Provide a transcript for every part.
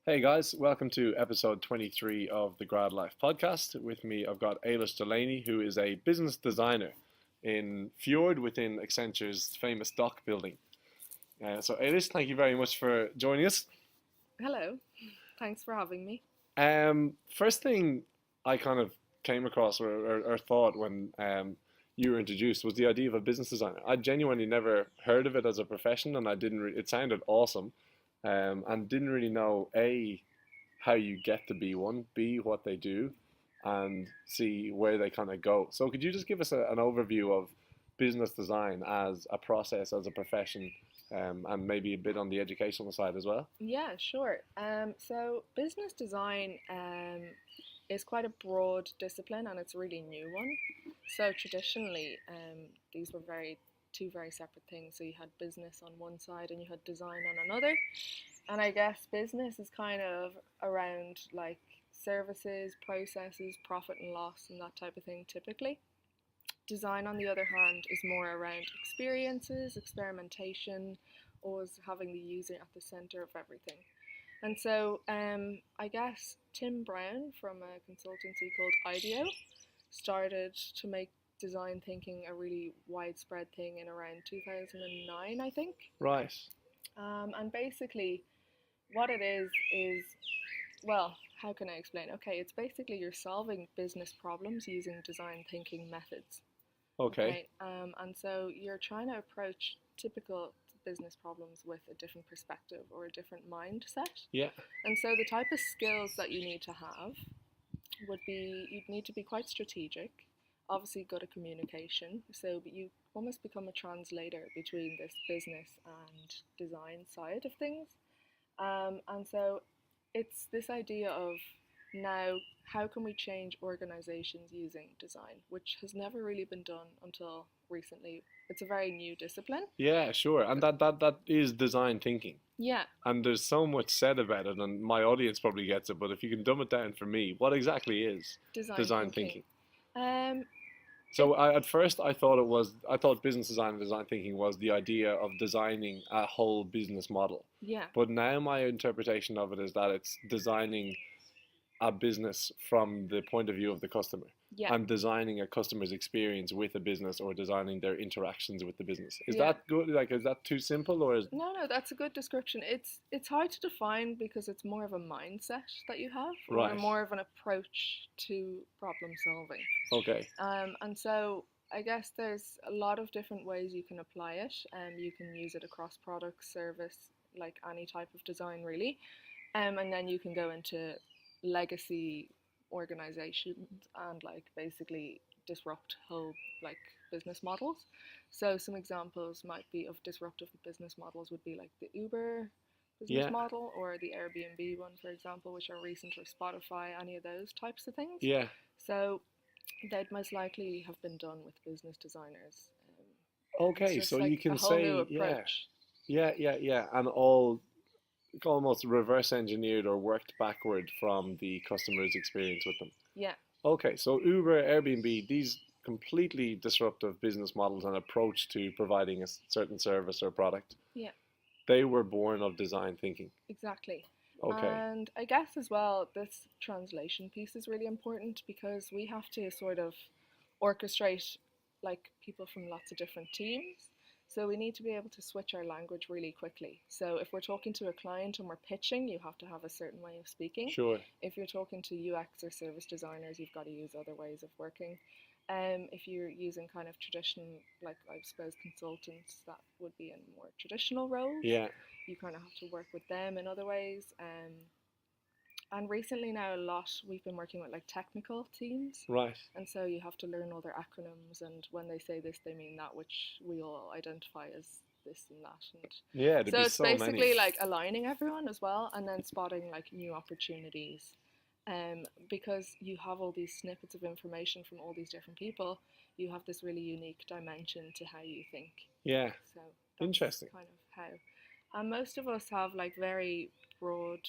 Hey guys, welcome to episode 23 of the Grad Life podcast. With me, I've got Eilis Delany, who is a business designer in Fjord within Accenture's famous dock building. So, Eilis, thank you very much for joining us. Hello, thanks for having me. First thing I kind of came across or thought when you were introduced was the idea of a business designer. I genuinely never heard of it as a profession, and I didn't. It sounded awesome, and didn't really know A, how you get to be one, B, what they do, and C, where they kind of go. So could you just give us an overview of business design as a process, as a profession, and maybe a bit on the educational side as well? Yeah, sure. So business design is quite a broad discipline, and it's a really new one. So traditionally, these were two very separate things. So you had business on one side and you had design on another. And I guess business is kind of around like services, processes, profit and loss, and that type of thing typically. Design, on the other hand, is more around experiences, experimentation, always having the user at the center of everything. And so I guess Tim Brown from a consultancy called IDEO started to make design thinking a really widespread thing in around 2009, I think. Right. And basically, what it is, well, how can I explain? Okay, it's basically you're solving business problems using design thinking methods. Okay. Okay, and so you're trying to approach typical business problems with a different perspective or a different mindset. Yeah. And so the type of skills that you need to have would be you'd need to be quite strategic, obviously good at communication. So you almost become a translator between this business and design side of things. And so it's this idea of now how can we change organizations using design, which has never really been done until recently. It's a very new discipline. Yeah, sure. And that is design thinking. Yeah, And there's so much said about it, and my audience probably gets it, but if you can dumb it down for me, what exactly is design design thinking. thinking? Um, it So at first I thought business design and design thinking was the idea of designing a whole business model. yeah, But now my interpretation of it is that it's designing a business from the point of view of the customer yeah, and designing a customer's experience with a business or designing their interactions with the business. Is yeah. that good? Like, is that too simple or is No, that's a good description. It's hard to define because it's more of a mindset that you have, or right? more of an approach to problem solving. Okay. And so I guess there's a lot of different ways you can apply it. You can use it across product, service, like any type of design really. And then you can go into legacy organizations and like basically disrupt whole like business models. So some examples might be of disruptive business models would be like the Uber business Yeah. model or the Airbnb one, for example, which are recent, or Spotify, any of those types of things. Yeah. So they'd most likely have been done with business designers. It's Okay. So just you like a can whole new say, yeah, approach. yeah, and all almost reverse engineered or worked backward from the customer's experience with them. Yeah, Okay, so Uber, Airbnb, these completely disruptive business models and approach to providing a certain service or product, yeah, they were born of design thinking. exactly. Okay, And I guess as well, this translation piece is really important because we have to sort of orchestrate like people from lots of different teams. So we need to be able to switch our language really quickly. So if we're talking to a client and we're pitching, you have to have a certain way of speaking. sure. If you're talking to UX or service designers, you've got to use other ways of working. If you're using kind of traditional, like I suppose consultants, that would be in more traditional roles. Yeah, You kind of have to work with them in other ways. And recently now a lot we've been working with like technical teams, right. and so you have to learn all their acronyms, and when they say this they mean that, which we all identify as this and that. And Yeah, there'd so be it's so many. basically like aligning everyone as well, and then spotting like new opportunities. Because you have all these snippets of information from all these different people, you have this really unique dimension to how you think. Yeah, So that's interesting. kind of how. And most of us have like very broad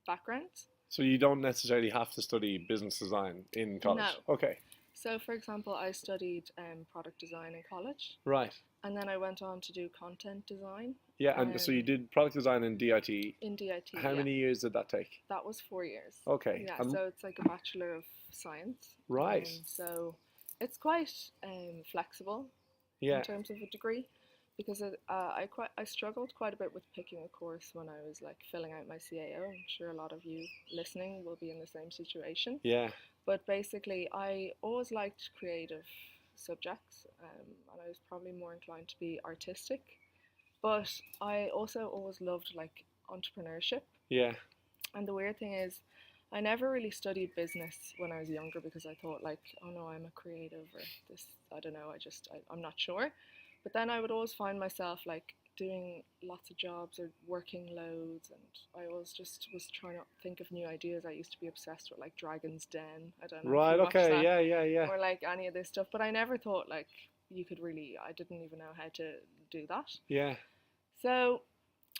backgrounds. So you don't necessarily have to study business design in No. college. Okay, So, for example, I studied product design in college, right. and then I went on to do content design Yeah, and so you um, did product design in DIT. in DIT. How Yeah, many years did that take? that was 4 years. Okay. Yeah, so it's like a Bachelor of Science. Right. So it's quite flexible in Yeah. terms of a degree, because I struggled quite a bit with picking a course when I was like filling out my CAO. I'm sure a lot of you listening will be in the same situation. Yeah. But basically, I always liked creative subjects, and I was probably more inclined to be artistic. But I also always loved like entrepreneurship. Yeah. And the weird thing is, I never really studied business when I was younger because I thought like, oh no, I'm a creative or this, I don't know, I'm not sure. But then I would always find myself like doing lots of jobs or working loads, and I always just was trying to think of new ideas. I used to be obsessed with like Dragon's Den. I don't know if Right. you watched Okay. that, Yeah. Yeah. Yeah. or like any of this stuff, but I never thought like you could really, I didn't even know how to do that. Yeah. So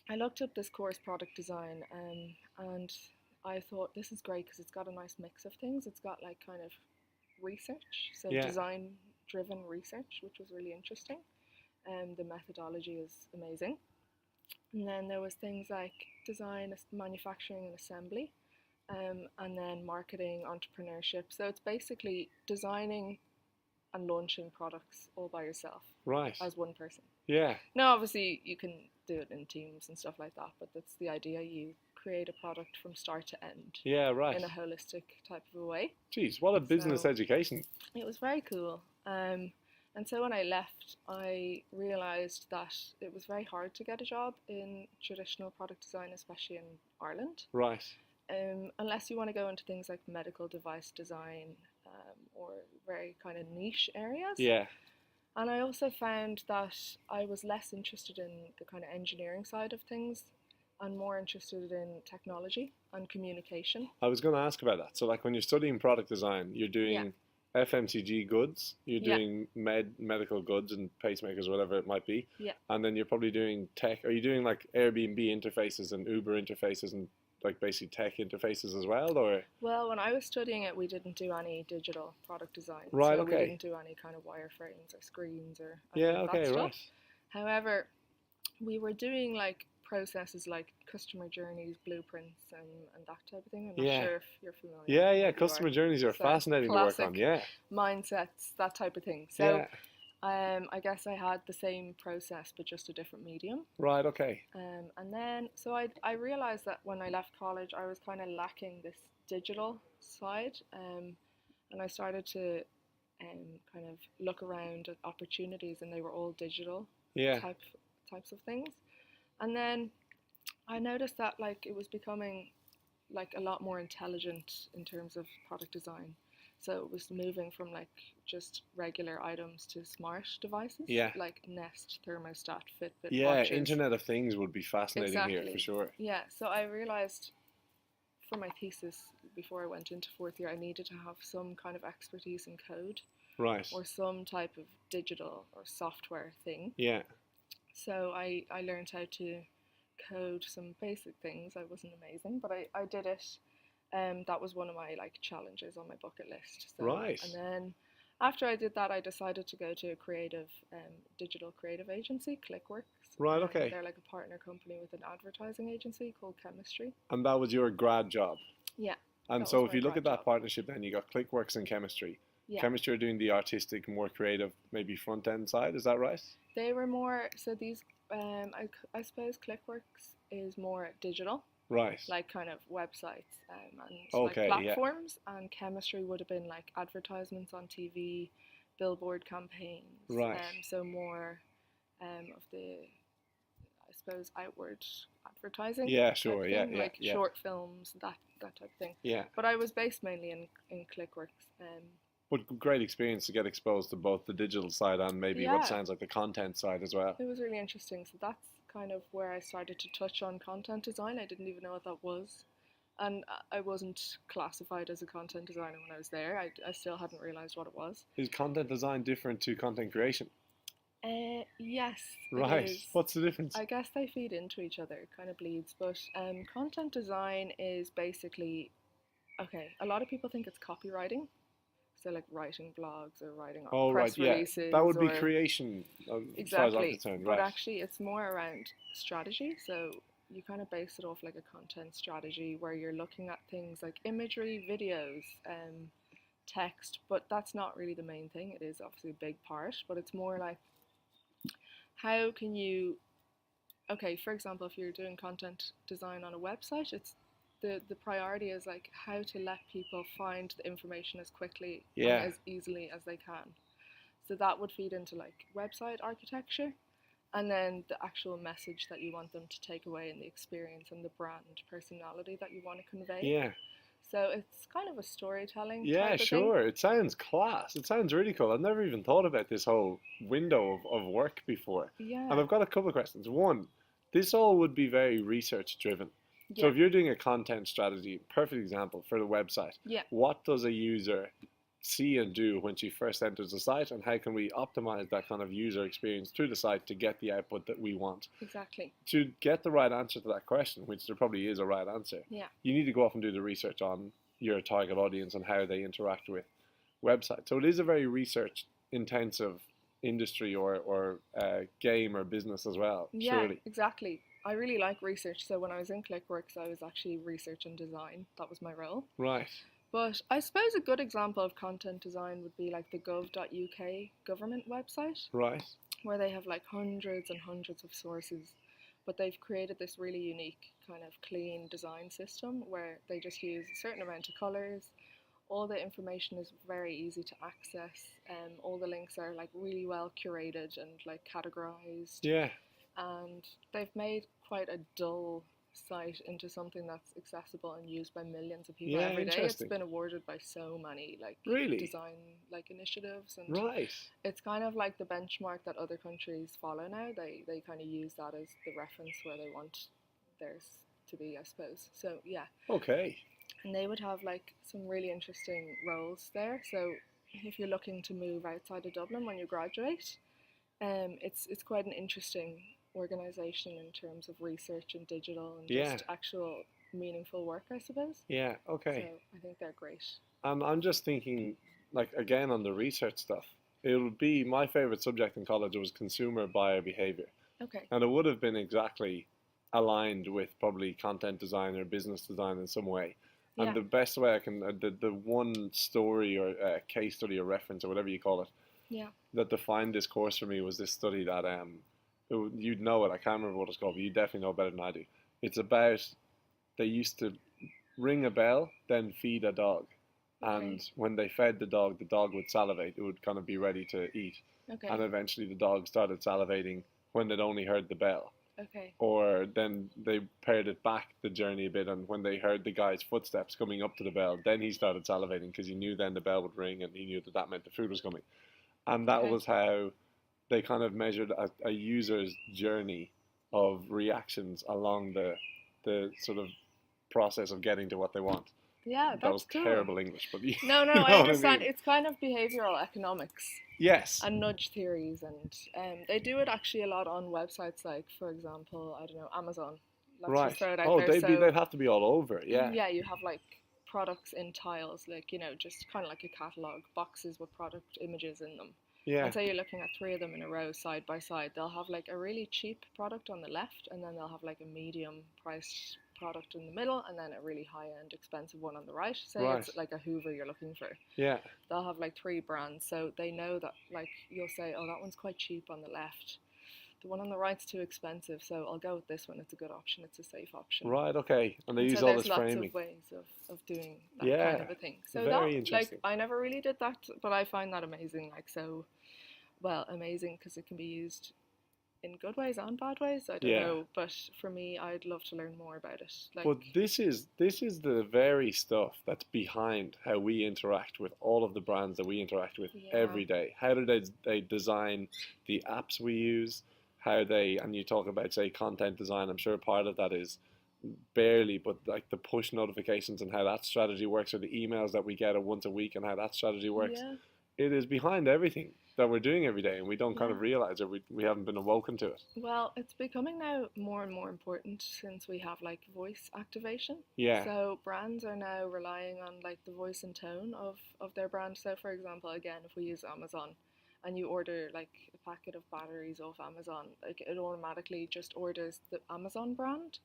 I looked up this course, product design, and I thought this is great because it's got a nice mix of things. It's got like kind of research, so Yeah. design driven research, which was really interesting. The methodology is amazing. And then there was things like design, manufacturing and assembly, and then marketing, entrepreneurship. So it's basically designing and launching products all by yourself Right. as one person. Yeah. Now, obviously, you can do it in teams and stuff like that, but that's the idea. You create a product from start to end Yeah. Right. in a holistic type of a way. Jeez, what a business So education. it was very cool. And so when I left, I realised that it was very hard to get a job in traditional product design, especially in Ireland, Right. unless you want to go into things like medical device design, or very kind of niche areas. Yeah. And I also found that I was less interested in the kind of engineering side of things and more interested in technology and communication. I was going to ask about that. So, like, when you're studying product design, you're Yeah, doing FMCG goods, you're yeah, doing medical goods and pacemakers, whatever it might be, yeah. and then you're probably doing tech. Are you doing like Airbnb interfaces and Uber interfaces and like basically tech interfaces as well, or? Well, when I was studying it, we didn't do any digital product design. Right. So we Okay. didn't do any kind of wireframes or screens or any Yeah. of that Okay. stuff. Right. However, we were doing like processes like customer journeys, blueprints, and that type of thing. I'm not Yeah. sure if you're familiar. Yeah. Yeah. Maybe you are. Customer journeys are So fascinating to work on. classic Yeah. mindsets, that type of thing. So Yeah. I guess I had the same process but just a different medium. Right. Okay. And then so I realized that when I left college, I was kind of lacking this digital side, and I started to kind of look around at opportunities, and they were all digital Yeah. types of things. And then I noticed that like it was becoming like a lot more intelligent in terms of product design. So it was moving from like just regular items to smart devices, Yeah. like Nest, thermostat, Fitbit Yeah. watches. Internet of Things would be fascinating here for Exactly. sure. Yeah. So I realized for my thesis before I went into fourth year, I needed to have some kind of expertise in code Right. or some type of digital or software thing. Yeah. So I learned how to code some basic things. I wasn't amazing, but I did it. That was one of my like challenges on my bucket list. So, Right. and then after I did that, I decided to go to a digital creative agency, Clickworks. Right. Okay. They're like a partner company with an advertising agency called Chemistry. And that was your grad job. Yeah, And that so was if my you look at grad that job. partnership, then you got Clickworks and Chemistry. Yeah, Chemistry are doing the artistic, more creative, maybe front end side. Is that right? they were more. So these, I suppose Clickworks is more digital, Right. like kind of websites, and Okay. like Yeah. platforms, and Chemistry would have been like advertisements on TV, billboard campaigns, Right. so more of the, I suppose, outward advertising Yeah. type Sure. of Yeah. thing, Yeah. like Yeah. short films, that type of thing. Yeah. But I was based mainly in Clickworks. But great experience to get exposed to both the digital side and maybe what Yeah, sounds like the content side as well. it was really interesting. So that's kind of where I started to touch on content design. I didn't even know what that was. And I wasn't classified as a content designer when I was there. I still hadn't realised what it was. Is content design different to content creation? Yes, it Right. is. What's the difference? I guess they feed into each other, it kind of bleeds. But content design is basically, okay, a lot of people think it's copywriting. So like writing blogs or writing Oh, right, press yeah. That releases would be or creation, as far as I'm exactly. concerned, But right? actually, it's more around strategy. So you kind of base it off like a content strategy where you're looking at things like imagery, videos, text. But that's not really the main thing. It is obviously a big part, but it's more like how can you, okay, for example, if you're doing content design on a website, it's the priority is like how to let people find the information as quickly and Yeah, as easily as they can. So that would feed into like website architecture and then the actual message that you want them to take away and the experience and the brand personality that you want to convey. yeah. So it's kind of a storytelling Yeah, type of thing. sure. It sounds class. It sounds really cool. I've never even thought about this whole window of work before. And Yeah, I've got a couple of questions. One, this all would be very research driven. So yeah, if you're doing a content strategy, perfect example for the website, yeah, what does a user see and do when she first enters the site, and how can we optimize that kind of user experience through the site to get the output that we want? exactly. To get the right answer to that question, which there probably is a right answer, Yeah, you need to go off and do the research on your target audience and how they interact with websites. So it is a very research intensive industry or game or business as well, yeah, surely. exactly. I really like research. So when I was in ClickWorks, I was actually research and design. That was my role. Right, But I suppose a good example of content design would be like the gov.uk government website, right. where they have like hundreds and hundreds of sources, but they've created this really unique kind of clean design system where they just use a certain amount of colors. All the information is very easy to access. All the links are like really well curated and like categorized, Yeah, and they've made quite a dull site into something that's accessible and used by millions of people yeah, every day. It's interesting. been awarded by so many like Really? design like initiatives, and Right. it's kind of like the benchmark that other countries follow now. They kind of use that as the reference where they want theirs to be, I suppose. So yeah, Okay. and they would have like some really interesting roles there. So if you're looking to move outside of Dublin when you graduate, it's quite an interesting organisation in terms of research and digital and Yeah, just actual meaningful work, I suppose. yeah, So okay. I think they're great. I'm just thinking, like, again, on the research stuff, it would be my favorite subject in college was consumer buyer behavior. Okay. And it would have been exactly aligned with probably content design or business design in some way. And Yeah. the best way I can, the one story or case study or reference or whatever you call it, Yeah. that defined this course for me was this study that, you'd know it, I can't remember what it's called, but you definitely know better than I do. It's about, they used to ring a bell, then feed a dog. Okay. And when they fed the dog would salivate. It would kind of be ready to eat. Okay. And eventually the dog started salivating when they'd only heard the bell. Okay. Or then they paired it back the journey a bit, and when they heard the guy's footsteps coming up to the bell, then he started salivating because he knew then the bell would ring and he knew that that meant the food was coming. And that Okay. was how they kind of measured a user's journey of reactions along the sort of process of getting to what they want. Yeah, That was that's cool. terrible English, but you No, know I what I understand. mean. It's kind of behavioral economics Yes, and nudge theories, and they do it actually a lot on websites like, for example, I don't know, Amazon. Let's right. just throw it out Oh, there. So they'd have to be all over. Yeah, yeah, you have like products in tiles, like, just kind of like a catalog, boxes with product images in them. yeah. And say you're looking at three of them in a row side by side, they'll have like a really cheap product on the left, and then they'll have like a medium priced product in the middle, and then a really high end expensive one on the right. Say Right. it's like a Hoover you're looking for. Yeah, They'll have like three brands, so they know that like you'll say, oh, that one's quite cheap on the left. The one on the right's too expensive, so I'll go with this one. It's a good option. It's a safe option. right. Okay. And they And use so all there's this lots framing. of ways of doing that Yeah, kind of a thing. So very that, interesting. like, I never really did that, but I find that amazing. Like, so, well, amazing because it can be used in good ways and bad ways. I don't Yeah. know, but for me, I'd love to learn more about it. Like, But this is the very stuff that's behind how we interact with all of the brands that we interact with yeah, every day. How do they design the apps we use? How they, and you talk about, say, content design. I'm sure part of that is barely, but like the push notifications and how that strategy works, or the emails that we get once a week and how that strategy works. yeah, it is behind everything that we're doing every day, and we don't kind Yeah. of realize, or we haven't been awoken to it. Well, it's becoming now more and more important since we have like voice activation. Yeah, So brands are now relying on like the voice and tone of their brand. So for example, again, if we use Amazon and you order like a packet of batteries off Amazon, like it automatically just orders the Amazon brand.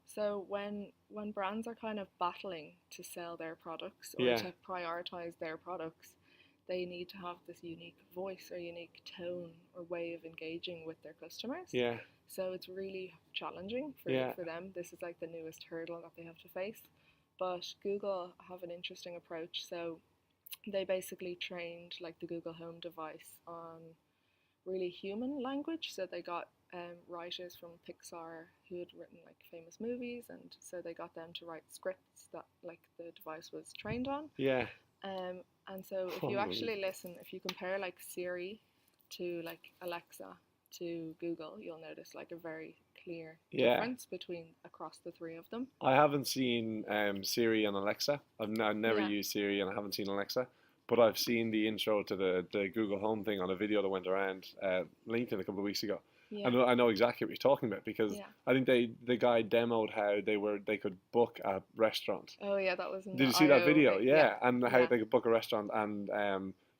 So when brands are kind of battling to sell their products or yeah, to prioritize their products, they need to have this unique voice or unique tone or way of engaging with their customers. yeah, So it's really challenging yeah. for them. This is like the newest hurdle that they have to face. But Google have an interesting approach. So they basically trained like the Google Home device on really human language. So they got writers from Pixar who had written like famous movies, and so they got them to write scripts that like the device was trained on. Yeah. Um, and so if you Unbelievable. actually listen, if you compare like Siri to like Alexa to Google, you'll notice like a very clear Yeah. difference between across the three of them. I haven't seen Siri and Alexa. I've never Yeah, used Siri and I haven't seen Alexa, but I've seen the intro to the Google Home thing on a video that went around LinkedIn a couple of weeks ago. yeah, I know exactly what you're talking about because yeah. I think the guy demoed how they could book a restaurant. Oh yeah, that was in Did the you see that IO video? thing. Yeah, Yeah, and how yeah, they could book a restaurant, and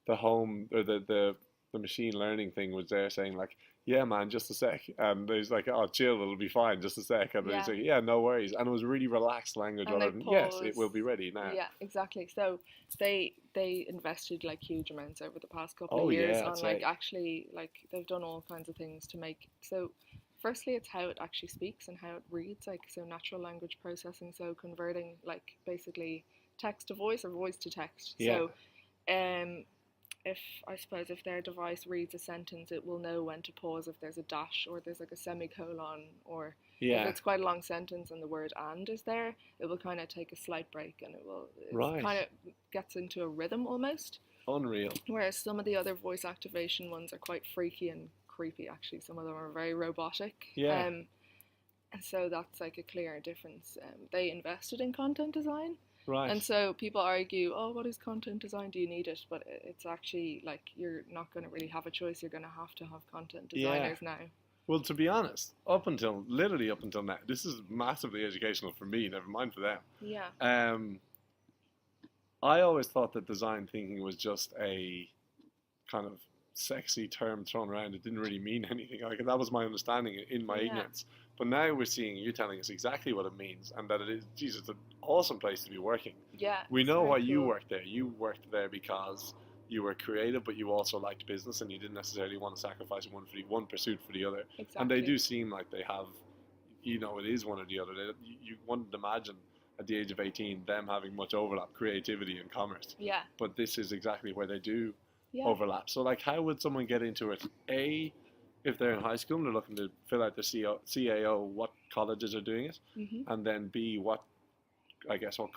the home or the machine learning thing was there saying like, yeah, man, just a sec, and he's like, oh, chill, it'll be fine, just a sec, and then he's yeah. like, yeah, no worries, and it was really relaxed language And rather they than yes, it pause. will be ready now. Yeah, exactly. So they invested like huge amounts over the past couple of Oh years yeah, I'd on like say. actually like they've done all kinds of things to make so firstly it's how it actually speaks and how it reads, like so natural language processing, so converting like basically text to voice or voice to text. Yeah, So um if I suppose if their device reads a sentence, it will know when to pause if there's a dash or there's like a semicolon, or if yeah, it's quite a long sentence and the word "and" is there, it will kind of take a slight break and it's right, kind of gets into a rhythm almost. unreal. Whereas some of the other voice activation ones are quite freaky and creepy. Actually, some of them are very robotic. Yeah, And so that's like a clear difference. They invested in content design, right. and so people argue, oh, what is content design? Do you need it? But it's actually like you're not going to really have a choice. You're going to have content Yeah. designers now. Well, to be honest, literally up until now, this is massively educational for me. Never mind for them. Yeah, Um, I always thought that design thinking was just a kind of sexy term thrown around. It didn't really mean anything. Like that was my understanding in my yeah, ignorance. But now we're seeing you telling us exactly what it means, and that it is, Jesus, it's an awesome place to be working. yeah. We It's know very why you cool. worked there. You worked there because you were creative, but you also liked business, and you didn't necessarily want to sacrifice one pursuit for the other. And they Exactly. do seem like they have, it is one or the other. You wouldn't imagine at the age of 18 them having much overlap, creativity and commerce. Yeah, But this is exactly where they do yeah. overlap. So, like, how would someone get into it? If they're in high school and they're looking to fill out their CAO, what colleges are doing it, Mhm. and then B, what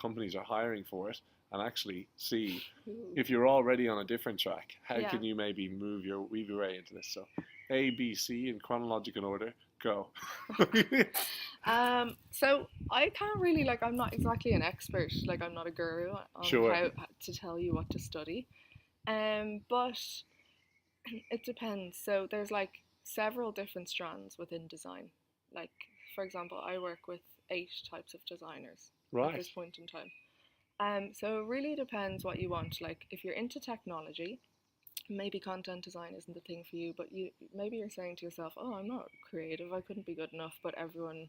companies are hiring for it, and actually C, Ooh. if you're already on a different track, how Yeah. can you maybe weave your way into this? So, A, B, C in chronological order. Go. So I can't really like I'm not exactly an expert, like I'm not a guru on Sure. how to tell you what to study. But it depends. So there's like several different strands within design. Like for example, I work with 8 types of designers at Right. this point in time. So it really depends what you want. Like if you're into technology, maybe content design isn't the thing for you, but maybe you're saying to yourself, "Oh, I'm not creative. I couldn't be good enough." But everyone,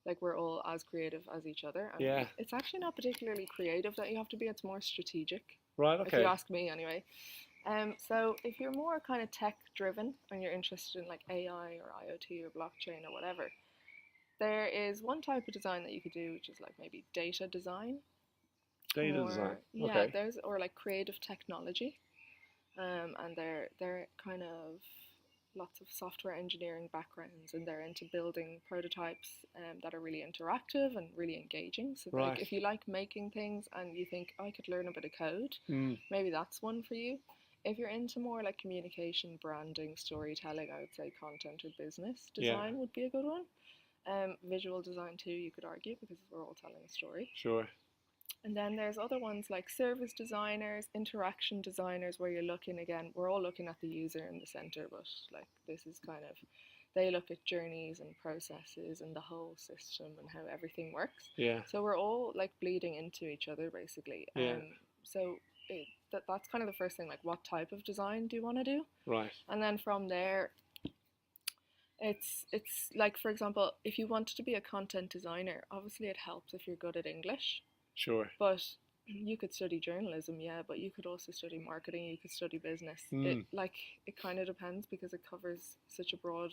like we're all as creative as each other, and Yeah. it's actually not particularly creative that you have to be. It's more strategic, Right. if you Okay. ask me, anyway. So if you're more kind of tech driven and you're interested in like AI or IoT or blockchain or whatever, there is one type of design that you could do, which is like maybe data design, Data design. or yeah, Okay. there's or like creative technology, and they're kind of lots of software engineering backgrounds, and they're into building prototypes that are really interactive and really engaging. So like Right. if you like making things and you think, "Oh, I could learn a bit of code," Mm. maybe that's one for you. If you're into more like communication, branding, storytelling, I would say content or business Yeah. design would be a good one. Visual design too, you could argue, because we're all telling a story. Sure. And then there's other ones like service designers, interaction designers, where you're looking again, we're all looking at the user in the center, but like this is kind of, they look at journeys and processes and the whole system and how everything works. Yeah. So we're all like bleeding into each other basically. Yeah. So that's kind of the first thing, like what type of design do you want to do? Right. And then from there, it's like, for example, if you wanted to be a content designer, obviously it helps if you're good at English. Sure. But you could study journalism, yeah, but you could also study marketing, you could study business. It kind of depends because it covers such a broad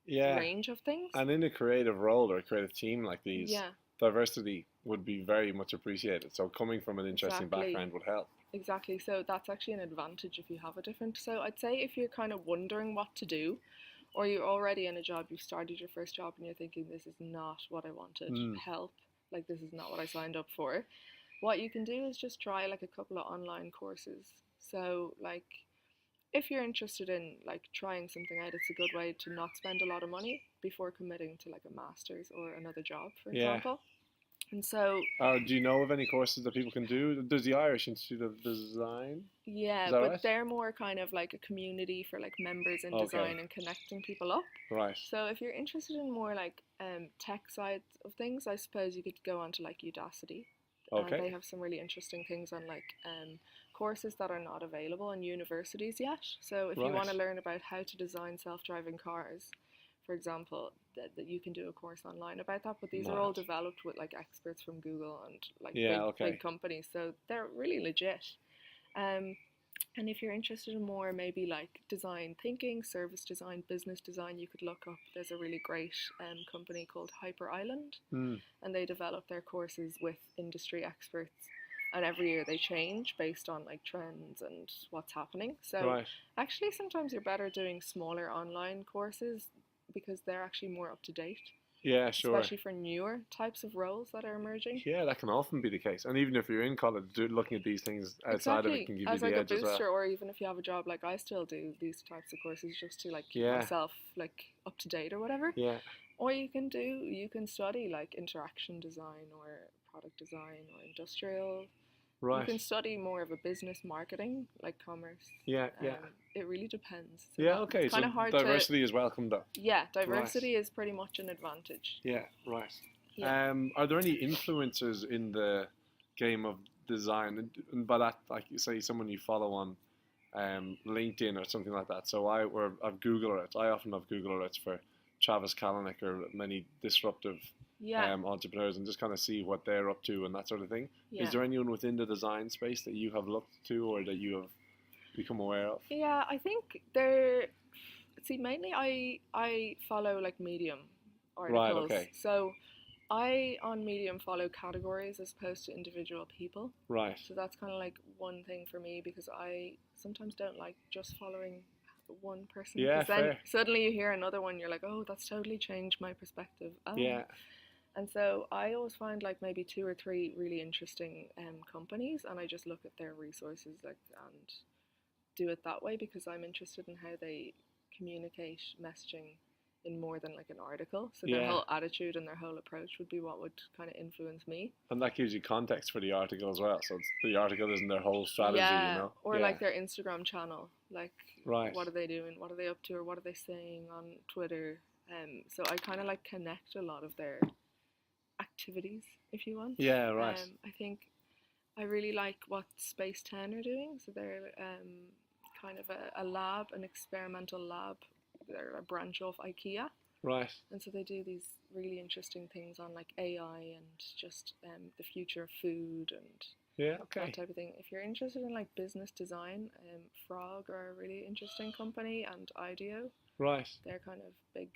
range of things. And in a creative role or a creative team like these, yeah, diversity would be very much appreciated. So coming from an interesting background would help. Exactly. So that's actually an advantage if you have a different. So I'd say if you're kind of wondering what to do, or you're already in a job, you've started your first job and you're thinking, this is not what I wanted, help, like this is not what I signed up for. What you can do is just try like a couple of online courses. So like if you're interested in like trying something out, it's a good way to not spend a lot of money before committing to like a master's or another job, for example. And so do you know of any courses that people can do? There's the Irish Institute of Design. Yeah, but they're more kind of like a community for like members in design and connecting people up. Right. So if you're interested in more like tech side of things, I suppose you could go on to like Udacity. Okay. They have some really interesting things on like courses that are not available in universities yet. So if you want to learn about how to design self-driving cars, for example, that you can do a course online about that. But these are all developed with like experts from Google and like big companies, so they're really legit. And if you're interested in more maybe like design thinking, service design, business design, you could look up, there's a really great company called Hyper Island, and they develop their courses with industry experts, and every year they change based on like trends and what's happening. So actually sometimes you're better doing smaller online courses because they're actually more up to date. Yeah, sure. Especially for newer types of roles that are emerging. Yeah, that can often be the case. And even if you're in college, looking at these things outside of it can give you the edge as well. As like a booster, or even if you have a job, like I still do these types of courses just to like keep myself like up to date or whatever. Yeah. Or you can study like interaction design or product design or industrial. Right. You can study more of a business marketing, like commerce. Yeah. It really depends. So okay. So diversity is welcome though. Yeah, diversity is pretty much an advantage. Yeah, right. Yeah. Are there any influencers in the game of design? And by that, like you say, someone you follow on LinkedIn or something like that. So I've Google alerts. I often have Google alerts for Travis Kalanick or many disruptive entrepreneurs, and just kind of see what they're up to and that sort of thing. Is there anyone within the design space that you have looked to or that you have become aware of? Yeah, I think mainly I follow like Medium articles. Right, okay. So I on Medium follow categories as opposed to individual people. Right. So that's kind of like one thing for me, because I sometimes don't like just following one person. Yeah, then fair. Suddenly you hear another one, you're like, oh, that's totally changed my perspective. And so I always find like maybe 2 or 3 really interesting companies, and I just look at their resources and do it that way, because I'm interested in how they communicate messaging in more than like an article. So their whole attitude and their whole approach would be what would kind of influence me. And that gives you context for the article as well. So the article isn't their whole strategy, you know? Or like their Instagram channel. Like, right. What are they doing? What are they up to? Or what are they saying on Twitter? So I kind of like connect a lot of their activities, if you want. Yeah, right. I think I really like what Space 10 are doing. So they're kind of a lab, an experimental lab. They're a branch of IKEA. Right. And so they do these really interesting things on like AI and just the future of food and that type of thing. If you're interested in like business design, Frog are a really interesting company, and IDEO. Right. They're kind of big.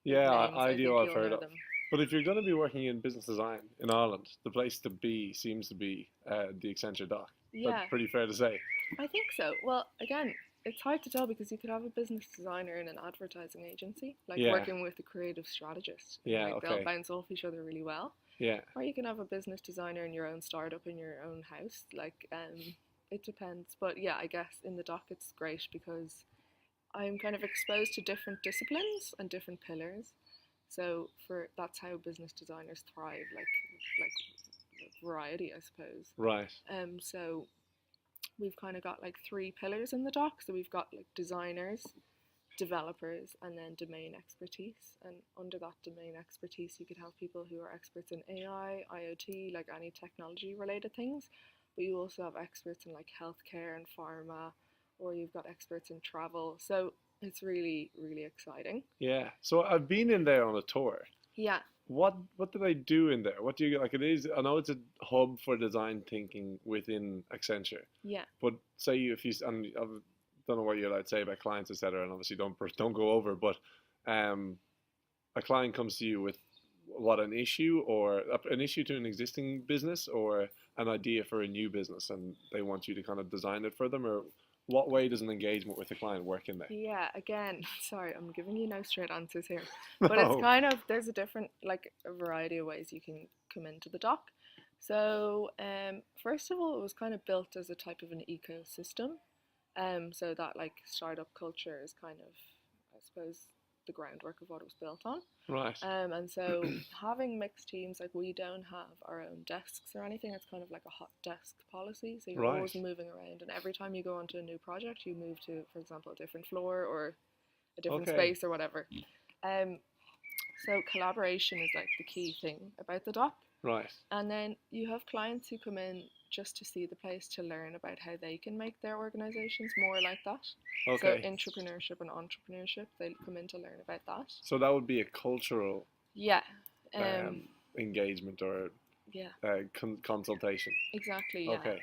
Yeah, names. IDEO I've heard of. Them. But if you're going to be working in business design in Ireland, the place to be seems to be the Accenture Dock. Yeah. That's pretty fair to say. I think so. Well, again, it's hard to tell because you could have a business designer in an advertising agency, like working with a creative strategist. Yeah, like they'll bounce off each other really well. Yeah. Or you can have a business designer in your own startup in your own house. Like, it depends. But yeah, I guess in the dock it's great because I'm kind of exposed to different disciplines and different pillars. So that's how business designers thrive. Like variety, I suppose. Right. So we've kind of got like three pillars in the dock. So we've got like designers, developers, and then domain expertise. And under that domain expertise, you could have people who are experts in AI, IoT, like any technology related things. But you also have experts in like healthcare and pharma, or you've got experts in travel. So it's really, really exciting. Yeah. So I've been in there on a tour. Yeah, What do they do in there? What do you get? Like it is, I know it's a hub for design thinking within Accenture, yeah, but say if you, and I don't know what you're allowed to say about clients, etc., and obviously don't go over, but um, a client comes to you with what an issue or an issue to an existing business or an idea for a new business, and they want you to kind of design it for them, or what way does an engagement with the client work in there? yeah. Again, sorry, I'm giving you no straight answers here, but it's No. kind of there's a different like a variety of ways you can come into the dock. So, first of all, it was kind of built as a type of an ecosystem. So that like startup culture is kind of, I suppose, the groundwork of what it was built on. Right. And so having mixed teams, like we don't have our own desks or anything. It's kind of like a hot desk policy. So you're Right. always moving around, and every time you go onto a new project, you move to, for example, a different floor or a different Okay. space or whatever. Um, so collaboration is like the key thing about the dock. Right. And then you have clients who come in just to see the place to learn about how they can make their organizations more like that. So Okay. entrepreneurship and entrepreneurship, they come in to learn about that. So that would be a cultural Yeah. um, engagement or Yeah, consultation. exactly. Yeah. Okay.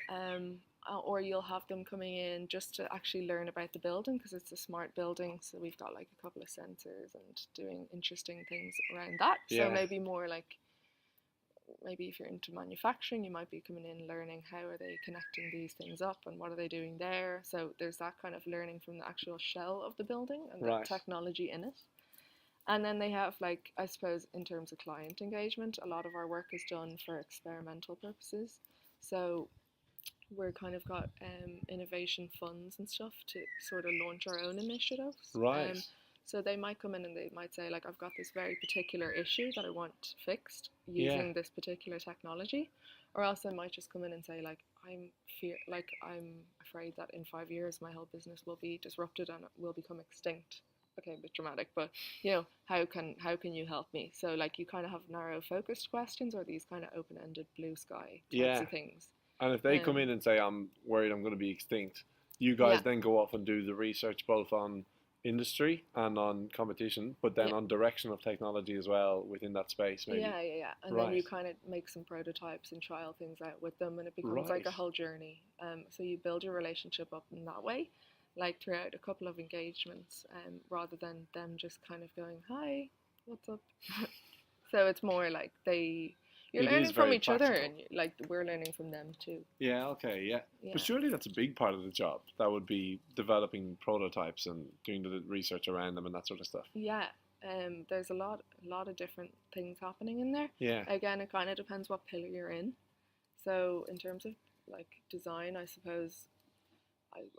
Or you'll have them coming in just to actually learn about the building because it's a smart building. So we've got like a couple of sensors and doing interesting things around that. So Yeah. maybe more like maybe if you're into manufacturing, you might be coming in learning how are they connecting these things up and what are they doing there. So there's that kind of learning from the actual shell of the building and the Right. technology in it. And then they have like I suppose in terms of client engagement, a lot of our work is done for experimental purposes. So we're kind of got innovation funds and stuff to sort of launch our own initiatives. Right. So they might come in and they might say like I've got this very particular issue that I want fixed Yeah. using this particular technology, or else they might just come in and say like I'm afraid that in 5 years my whole business will be disrupted and it will become extinct. Okay, a bit dramatic, but how can you help me? So like you kind of have narrow focused questions or these kind of open ended blue sky types Yeah. of things. And if they come in Um, and say, I'm worried I'm going to be extinct, you yeah, guys then go off and do the research both on industry and on competition, but then yeah. on direction of technology as well within that space, maybe. Yeah. And then you Right. kind of make some prototypes and trial things out with them, and it becomes like Right. a whole journey. So you build your relationship up in that way, like throughout a couple of engagements, rather than them just kind of going, "Hi, what's up?" So it's more like you're It is learning from very each other, practical. and like we're learning from them too. Yeah, okay, yeah. Yeah. But surely that's a big part of the job. That would be developing prototypes and doing the research around them and that sort of stuff. Yeah. There's a lot of different things happening in there. Yeah. Again, it kind of depends what pillar you're in. So in terms of like design, I suppose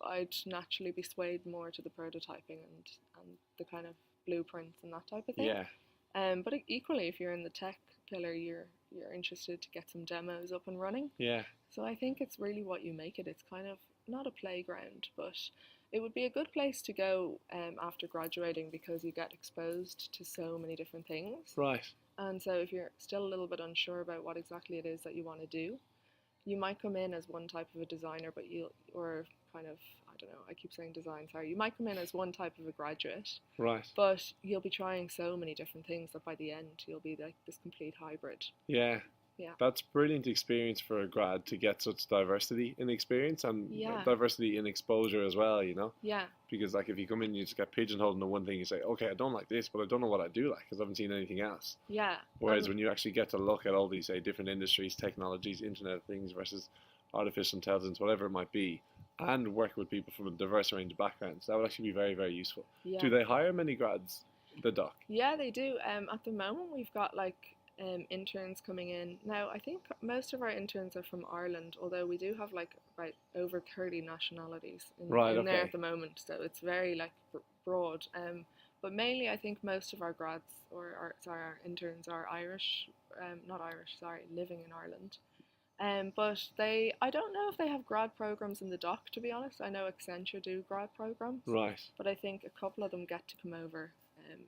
I'd naturally be swayed more to the prototyping and the kind of blueprints and that type of thing. Yeah. But equally, if you're in the tech pillar, you're interested to get some demos up and running. Yeah. So I think it's really what you make it. It's kind of not a playground, but it would be a good place to go after graduating because you get exposed to so many different things. Right. And so if you're still a little bit unsure about what exactly it is that you want to do, you might come in as one type of a designer, but or kind of, I don't know, I keep saying design, sorry. You might come in as one type of a graduate, Right. but you'll be trying so many different things that by the end you'll be like this complete hybrid. Yeah. Yeah. That's brilliant experience for a grad to get such diversity in experience and Yeah. diversity in exposure as well, you know? Yeah. Because like if you come in, you just get pigeonholed into one thing, you say, okay, I don't like this, but I don't know what I do like because I haven't seen anything else. Yeah. Whereas when you actually get to look at all these, say, different industries, technologies, Internet of Things versus artificial intelligence, whatever it might be, and work with people from a diverse range of backgrounds, that would actually be very, very useful. Yeah. Do they hire many grads, the doc? Yeah, they do. At the moment, we've got like interns coming in. Now, I think most of our interns are from Ireland, although we do have like about over 30 nationalities Right, in there okay. at the moment. So it's very like broad. But mainly, I think most of our grads or our interns are Irish, not Irish, sorry, living in Ireland. But I don't know if they have grad programs in the dock, to be honest. I know Accenture do grad programs, Right. but I think a couple of them get to come over,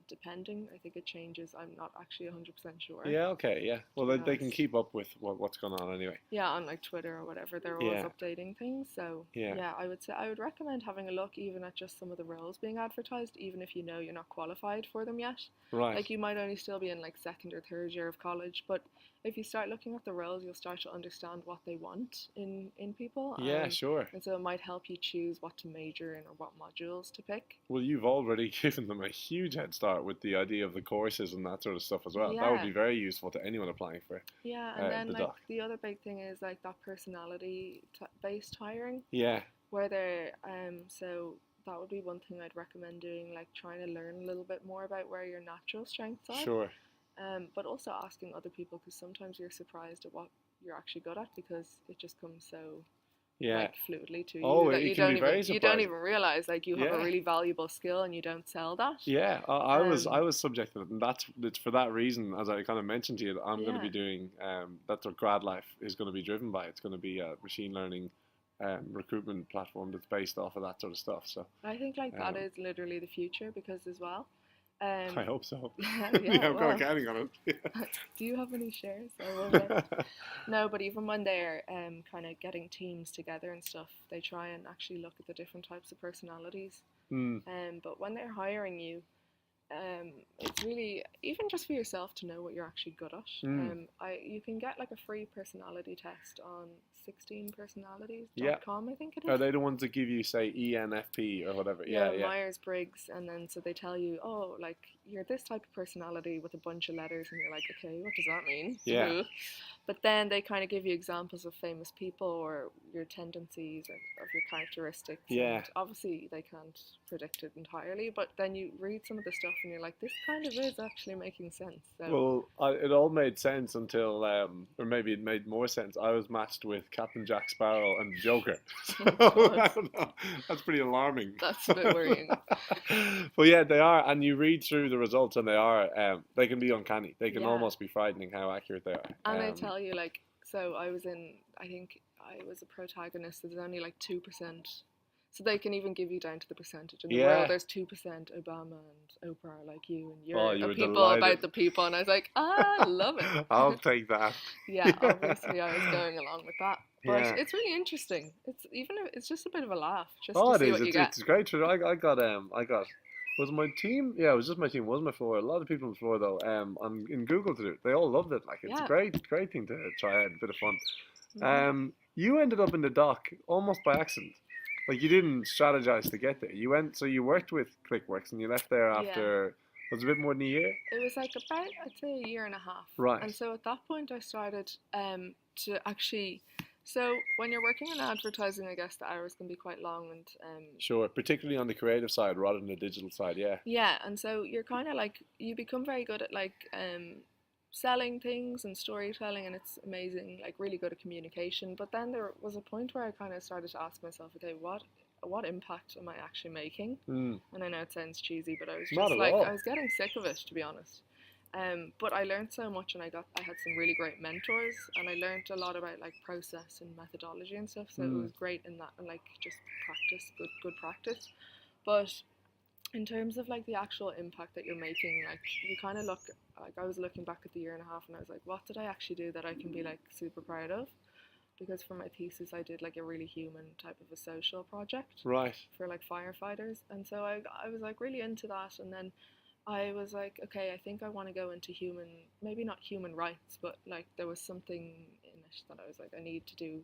depending. I think it changes. I'm not actually 100% sure, Yeah, okay, yeah. to Well, be they can honest. keep up with what's going on anyway. Yeah, on like Twitter or whatever, they're always Yeah, updating things. So yeah. yeah, I would say I would recommend having a look even at just some of the roles being advertised, even if you know you're not qualified for them yet. Right. Like you might only still be in like second or third year of college, but if you start looking at the roles, you'll start to understand what they want in people, Yeah, sure. and so it might help you choose what to major in or what modules to pick. Well, you've already given them a huge head start with the idea of the courses and that sort of stuff as well. That would Yeah, be very useful to anyone applying for yeah, and then the like doc. the other big thing is like that personality based hiring. Yeah, Where they're so that would be one thing I'd recommend doing, like trying to learn a little bit more about where your natural strengths are, sure. but also asking other people, because sometimes you're surprised at what you're actually good at because it just comes so Yeah. like fluidly to you Oh, that it can be very you don't surprising. even realize like you have a Yeah. really valuable skill and you don't sell that. Yeah, I um was subject to it, and it's for that reason, as I kind of mentioned to you, that I'm going to yeah, be doing. That's what grad life is going to be driven by. It's going to be a machine learning recruitment platform that's based off of that sort of stuff. So I think like that um, is literally the future, because as well, I um hope so. yeah, Yeah, yeah, I'm kind of well, counting on do you have any shares? I wonder. it. No, but even when they're kind of getting teams together and stuff, they try and actually look at the different types of personalities. Hmm. But when they're hiring you, it's really even just for yourself to know what you're actually good at. Hmm. You can get like a free personality test on Yeah. 16personalities.com, I think it Are is. they the ones that give you, say, ENFP or whatever? Yeah, Yeah, yeah, Myers Briggs, and then so they tell you, oh, like you're this type of personality with a bunch of letters, and you're like, okay, what does that mean? yeah, But then they kind of give you examples of famous people or your tendencies of your characteristics, yeah. and obviously they can't predict it entirely. But then you read some of the stuff, and you're like, this kind of is actually making sense. So, Well, it all made sense until, or maybe it made more sense. I was matched with Captain Jack Sparrow and the Joker. So oh god, I don't know. That's pretty alarming. that's a bit worrying. But yeah, they are, and you read through the results, and they can be uncanny. They can Yeah, almost be frightening how accurate they and are. they tell you like, so I think I was a protagonist. There's only like 2%. So they can even give you down to the percentage. In the world, Yeah. there's 2% Obama and Oprah are like you, and Oh, you're you a were people delighted. about the people. And I was like, I love I'll it. take that. Yeah, Yeah. obviously I was going along with that. But Yeah. it's really interesting. It's even if it's just a bit of a laugh, just Oh, to it see is. what you get. It's great. I got. Was my team? Yeah, it was just my team. It wasn't my floor. A lot of people on the floor though. On in Google to do it. They all loved it. Like it's a Yeah. great thing to try out. A bit of fun. Hmm. You ended up in the dock almost by accident. Like you didn't strategize to get there. You went. So you worked with ClickWorks and you left there Yeah. after. Was it a bit more than a year? It was like about, I'd say, a year and a half. Right. And so at that point, I started to actually. So when you're working in advertising, I guess the hours can be quite long, and Sure. Particularly on the creative side rather than the digital side. Yeah. yeah, and so you're kind of like you become very good at like selling things and storytelling, and it's amazing, like really good at communication. But then there was a point where I kind of started to ask myself, okay, what impact am I actually making? Mm, And I know it sounds cheesy, but I was not just at like I all. was getting sick of it, to be honest. But I learned so much, and I had some really great mentors, and I learned a lot about like process and methodology and stuff. So it Mm, was great in that, and like just practice, good practice. But in terms of like the actual impact that you're making, like you kind of look, like I was looking back at the year and a half, and I was like, what did I actually do that I can be like super proud of? Because for my thesis, I did like a really human type of a social project right. for like firefighters, and so I was like really into that, and then I was like, okay, I think I want to go into human, maybe not human rights, but like there was something in it that I was like, I need to do,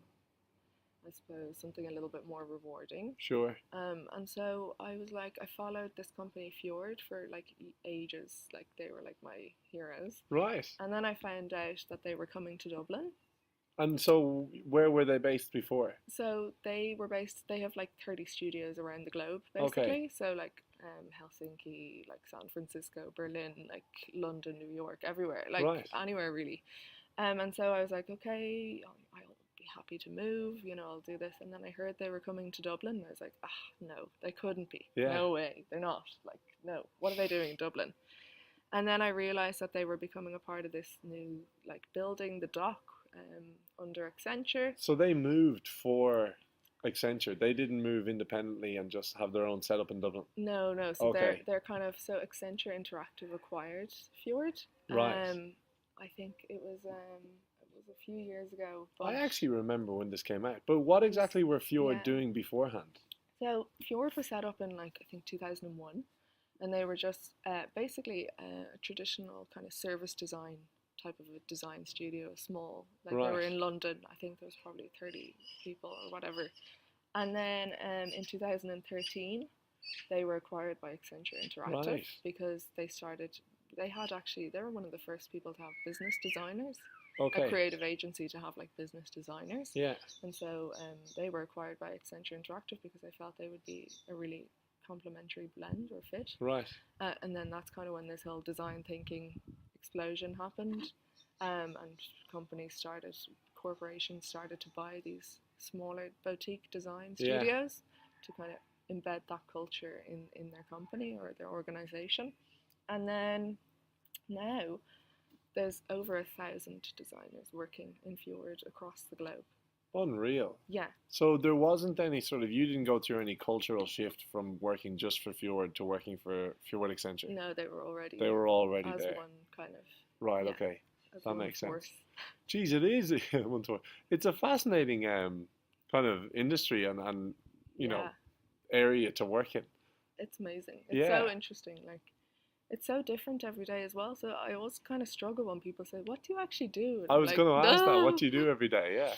I suppose, something a little bit more rewarding. Sure. And so I was like, I followed this company Fjord for like ages, like they were like my heroes. Right. And then I found out that they were coming to Dublin. And so, where were they based before? So they have like 30 studios around the globe, Okay. basically. So like Helsinki, like San Francisco, Berlin, like London, New York, everywhere, like Right. anywhere really. And so I was like, okay, I'll be happy to move, I'll do this. And then I heard they were coming to Dublin, and I was like, no, they couldn't be. Yeah. No way, they're not. Like, no, what are they doing in Dublin? And then I realized that they were becoming a part of this new, like, building the dock. under Accenture. So they moved for Accenture. They didn't move independently and just have their own setup in Dublin. No, no. So Okay. they're kind of, so Accenture Interactive acquired Fjord. Right. I think it was a few years ago. But I actually remember when this came out. But what exactly were Fjord yeah. doing beforehand? So Fjord was set up in like I think 2001, and they were just basically a traditional kind of service design type of a design studio, small. Like they were Right. in London. I think there was probably 30 people or whatever. And then in 2013, they were acquired by Accenture Interactive Right. because they were one of the first people to have business designers, a Okay. creative agency to have like business designers. Yeah. And so they were acquired by Accenture Interactive because they felt they would be a really complementary blend or fit. Right. And then that's kind of when this whole design thinking explosion happened, and corporations started to buy these smaller boutique design Yeah. studios to kind of embed that culture in their company or their organization. And then now there's over 1,000 designers working in Fjord across the globe. Unreal. Yeah. So there wasn't any you didn't go through any cultural shift from working just for Fjord to working for Fjord Accenture. No, they were already already as there. one kind of. Right, Yeah, okay. as That one makes sense. force. Geez, it is one tour. It's a fascinating kind of industry and you know area to work in. It's amazing. It's Yeah. so interesting. Like, it's so different every day as well. So I always kind of struggle when people say, "What do you actually do?" And I I'm was like, going to ask that. "No." What do you do every day? Yeah.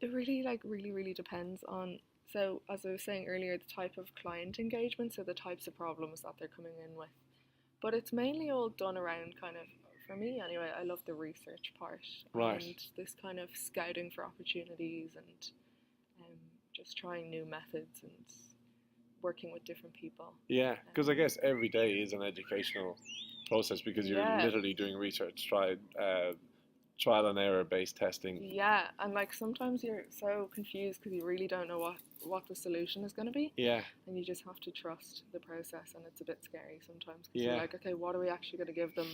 It really depends on. So as I was saying earlier, the type of client engagement, so the types of problems that they're coming in with. But it's mainly all done around kind of, for me anyway, I love the research part. Right. And this kind of scouting for opportunities and just trying new methods and working with different people. Yeah, because I guess every day is an educational process because you're Yeah. literally doing research, trial and error based testing. Yeah, and like sometimes you're so confused because you really don't know what the solution is going to be. Yeah. And you just have to trust the process, and it's a bit scary sometimes because Yeah. you're like, okay, what are we actually going to give them?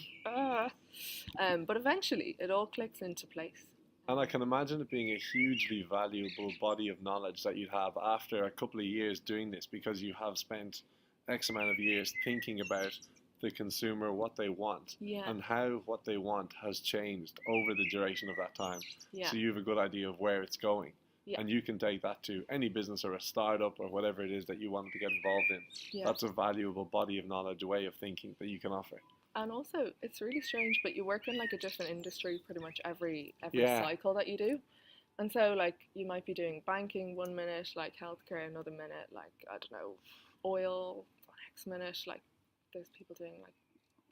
But eventually it all clicks into place. And I can imagine it being a hugely valuable body of knowledge that you'd have after a couple of years doing this because you have spent X amount of years thinking about the consumer, what they want, Yeah. and how what they want has changed over the duration of that time. Yeah. So you have a good idea of where it's going. Yeah. And you can take that to any business or a startup or whatever it is that you want to get involved in. Yeah. That's a valuable body of knowledge, a way of thinking that you can offer. And also, it's really strange, but you work in like a different industry pretty much every Yeah. cycle that you do. And so, like, you might be doing banking 1 minute, like healthcare another minute, like, I don't know, oil next minute, like, there's people doing like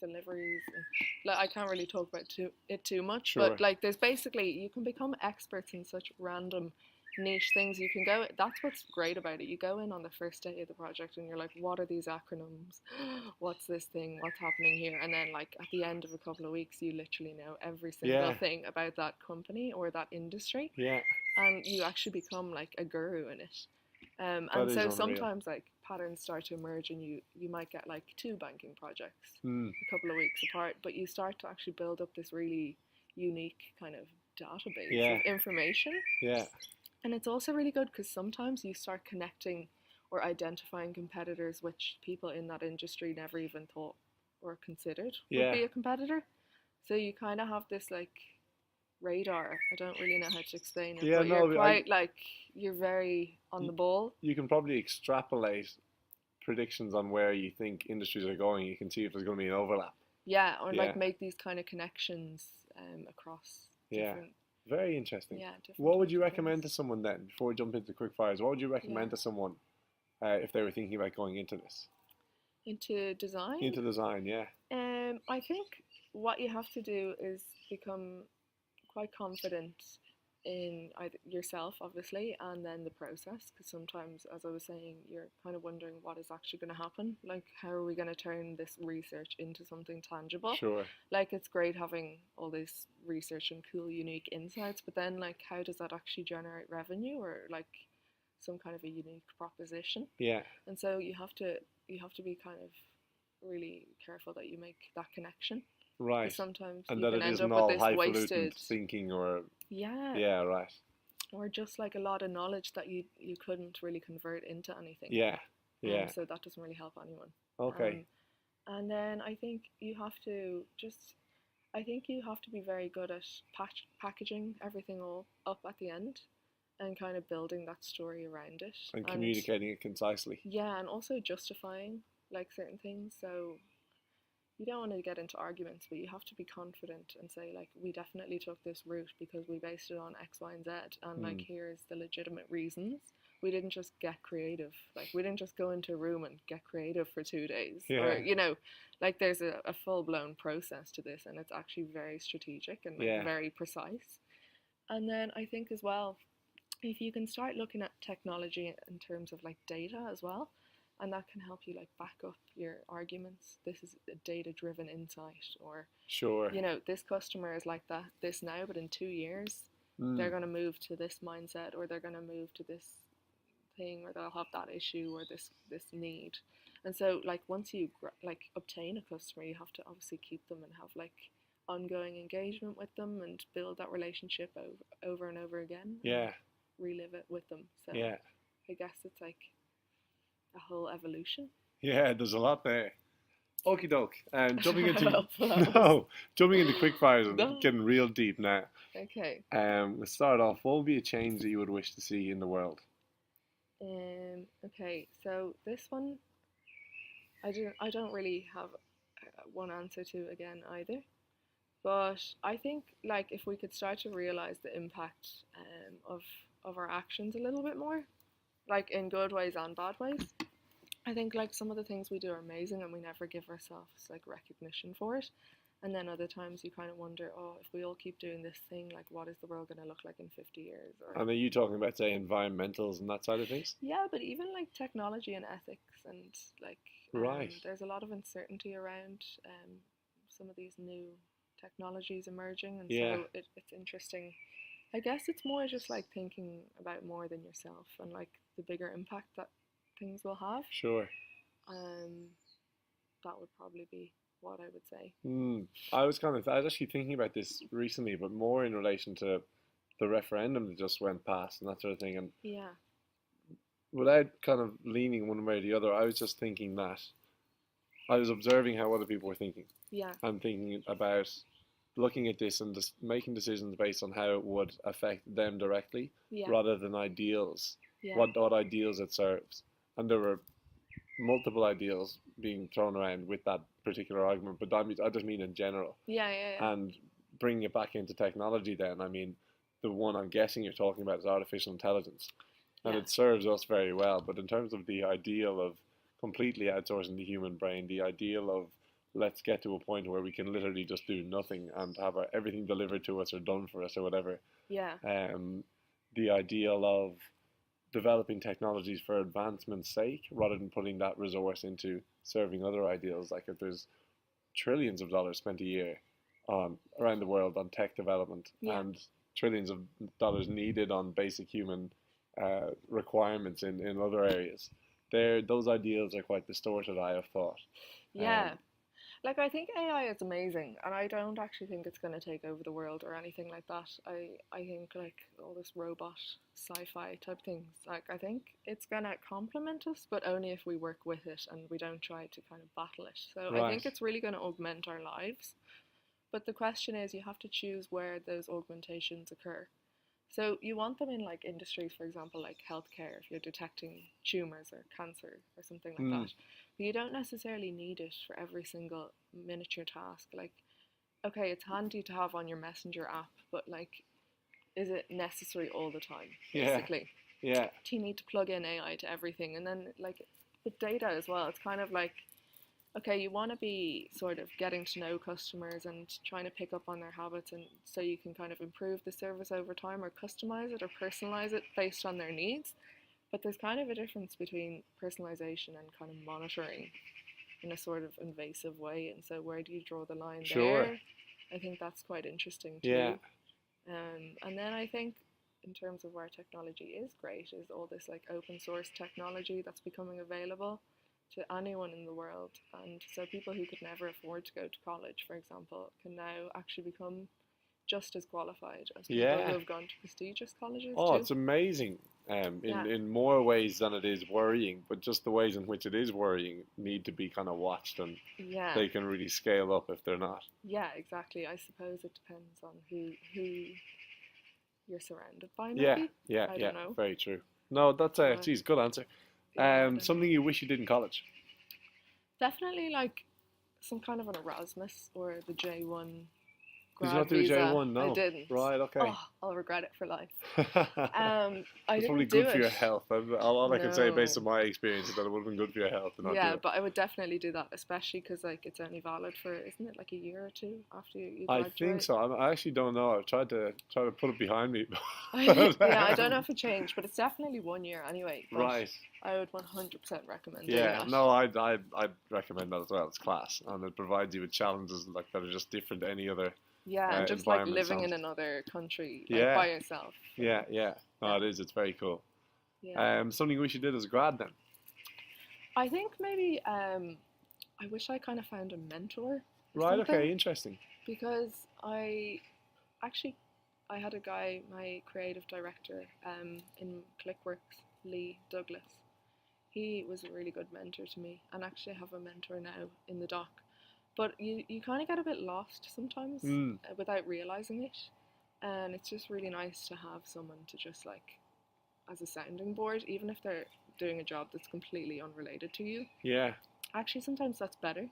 deliveries. And, like, I can't really talk about it too much, Sure. but like, there's basically, you can become experts in such random niche things. You can go, that's what's great about it. You go in on the first day of the project and you're like, what are these acronyms? What's this thing? What's happening here? And then like at the end of a couple of weeks, you literally know every single Yeah. thing about that company or that industry. Yeah. And you actually become like a guru in it. And That is so unreal. sometimes like patterns start to emerge and you might get like 2 banking projects Mm. a couple of weeks apart, but you start to actually build up this really unique kind of database Yeah. of information. Yeah. And it's also really good because sometimes you start connecting or identifying competitors which people in that industry never even thought or considered Yeah. would be a competitor. So you kind of have this like radar. I don't really know how to explain it, Yeah, but no, you're but quite like, you're very on the ball. You can probably extrapolate predictions on where you think industries are going. You can see if there's going to be an overlap. Yeah, or Yeah. like make these kind of connections across Yeah. different. Very interesting. Yeah, different What would types you of recommend to things. someone then, before we jump into quick fires? What would you recommend Yeah. to someone if they were thinking about going into this? Into design? Into design, yeah. I think what you have to do is become quite confident in either yourself, obviously, and then the process. Because sometimes, as I was saying, you're kind of wondering what is actually going to happen. Like, how are we going to turn this research into something tangible? Sure. Like, it's great having all this research and cool, unique insights, but then, like, how does that actually generate revenue or like some kind of a unique proposition? Yeah. And so you have to be kind of really careful that you make that connection. Right. Because sometimes And you that can it end isn't up with all this highfalutin wasted, thinking or, yeah, yeah, right. or just like a lot of knowledge that you couldn't really convert into anything. Yeah, yeah. So that doesn't really help anyone. Okay. Um, and then I think you have to be very good at packaging everything all up at the end and kind of building that story around it. And And communicating it concisely. yeah, and also justifying like certain things. So you don't want to get into arguments, but you have to be confident and say, like, we definitely took this route because we based it on X, Y, and Z, and like, Mm. here's the legitimate reasons. We didn't just get creative. Like, we didn't just go into a room and get creative for 2 days. Or, Yeah, like, there's a full blown process to this, and it's actually very strategic and like yeah, very precise. And then I think as well, if you can start looking at technology in terms of like data as well, and that can help you like back up your arguments. This is a data driven insight, or sure. this customer is like this now, but in 2 years they're Mm. going to move to this mindset, or they're going to move to this thing, or they'll have that issue or this need. And so like once you like obtain a customer, you have to obviously keep them and have like ongoing engagement with them and build that relationship over and over again and Yeah, relive it with them. So yeah, I guess it's like a whole evolution. yeah. There's a lot there. Okie doke. Jumping How into helpful that was. no, jumping into quick fires and No. getting real deep now. Okay. We'll start off. What would be a change that you would wish to see in the world? Okay. So this one, I don't really have one answer to again either. But I think like if we could start to realize the impact of our actions a little bit more, like in good ways and bad ways. I think like some of the things we do are amazing and we never give ourselves like recognition for it. And then other times you kind of wonder, oh, if we all keep doing this thing, like what is the world going to look like in 50 years? Or And are you talking about, say, environmentals and that side of things? yeah, but even like technology and ethics and like Right. there's a lot of uncertainty around some of these new technologies emerging, and Yeah, so it's interesting. I guess it's more just like thinking about more than yourself and like the bigger impact that things will have. sure. Um, that would probably be what I would say. Hmm. I was actually thinking about this recently, but more in relation to the referendum that just went past and that sort of thing. And Yeah, without kind of leaning one way or the other, I was just thinking that I was observing how other people were thinking yeah, and thinking about looking at this and just making decisions based on how it would affect them directly yeah, rather than ideals, yeah, what ideals it serves. And there were multiple ideals being thrown around with that particular argument, but I just mean in general. yeah, yeah, yeah, And bringing it back into technology, then, I mean, the one I'm guessing you're talking about is artificial intelligence. And yeah, it serves us very well. But in terms of the ideal of completely outsourcing the human brain, the ideal of let's get to a point where we can literally just do nothing and have everything delivered to us or done for us or whatever. yeah, Um, the ideal of developing technologies for advancement's sake rather than putting that resource into serving other ideals. Like if there's trillions of dollars spent a year on around the world on tech development yeah, and trillions of dollars needed on basic human requirements in other areas. Those ideals are quite distorted, I have thought. yeah. Um, Like I think AI is amazing, and I don't actually think it's going to take over the world or anything like that. I think like all this robot sci-fi type things. Like I think it's going to complement us, but only if we work with it and we don't try to kind of battle it. So I right. think it's really going to augment our lives. But the question is, you have to choose where those augmentations occur. So you want them in like industries, for example, like healthcare, if you're detecting tumors or cancer or something like Mm, that. But you don't necessarily need it for every single miniature task. Like, okay, it's handy to have on your messenger app, but like, is it necessary all the time, yeah. basically? Yeah. Do you need to plug in AI to everything? And then like with data as well, it's kind of like, okay, you want to be sort of getting to know customers and trying to pick up on their habits, and so you can kind of improve the service over time or customize it or personalize it based on their needs. But there's kind of a difference between personalization and kind of monitoring in a sort of invasive way. And so, where do you draw the line Sure. there? I think that's quite interesting Yeah. too. And then I think in terms of where technology is great is all this like open source technology that's becoming available. to anyone in the world. And so people who could never afford to go to college, for example, can now actually become just as qualified as people who Yeah. have gone to prestigious colleges Oh, too. it's amazing. Yeah, In more ways than it is worrying, but just the ways in which it is worrying need to be kind of watched, and yeah, they can really scale up if they're not. yeah, exactly. I suppose it depends on who you're surrounded by, Yeah, maybe. yeah, I yeah. don't know. Very true. No, that's But geez, good answer. yeah, I don't know. Something you wish you did in college. Definitely like some kind of an Erasmus or the J1 Did you not grad do a visa. J1? I No. didn't. Right, okay. Oh, I'll regret it for life. I It's probably didn't do good for it. your health. All I can say based No. on my experience is that it would have been good for your health to not do Yeah, it. but I would definitely do that, especially because like it's only valid for, isn't it, like a year or two after you I think graduate? so. I actually don't know. I've tried to put it behind me. Yeah, I don't know if it changed, but it's definitely 1 year anyway. But Right. I would 100% recommend doing Yeah. that. No, I'd recommend that as well. It's class, and it provides you with challenges like that are just different to any other Yeah, and just like environment. living in Sounds. another country, like Yeah. by yourself. Yeah. Yeah. No, Yeah, it is. It's very cool. yeah. Something you wish you did as a grad then. I think maybe I wish I kind of found a mentor or Right. something Okay. Interesting. because I actually I had a guy, my creative director in Clickworks, Lee Douglas. He was a really good mentor to me, and actually I have a mentor now in the dock. But you kind of get a bit lost sometimes Mm. without realizing it, and it's just really nice to have someone to just like as a sounding board, even if they're doing a job that's completely unrelated to you. Yeah. Actually, sometimes that's better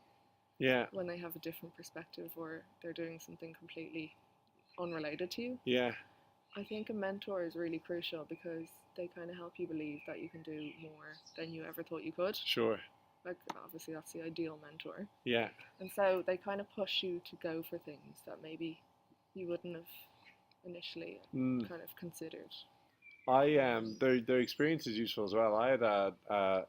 Yeah. when they have a different perspective or they're doing something completely unrelated to you. Yeah. I think a mentor is really crucial because they kind of help you believe that you can do more than you ever thought you could. Sure. Like, obviously, that's the ideal mentor. Yeah. And so they kind of push you to go for things that maybe you wouldn't have initially Mm. kind of considered. Their experience is useful as well. I had a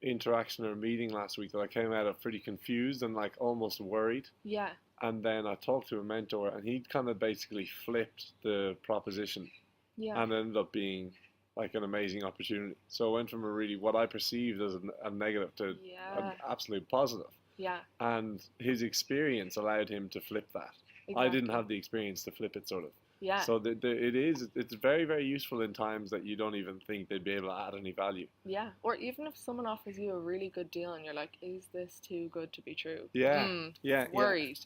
interaction or meeting last week that I came out of pretty confused and like almost worried. Yeah, And then I talked to a mentor, and he kind of basically flipped the proposition, yeah, and ended up being like an amazing opportunity. So it went from a really what I perceived as a negative to an yeah, absolute positive. yeah, And his experience allowed him to flip that. I didn't exactly. have the experience to flip it, sort of. Yeah, So it's very, very useful in times that you don't even think they'd be able to add any value. yeah. Or even if someone offers you a really good deal and you're like, is this too good to be true? Yeah, yeah, yeah, Worried.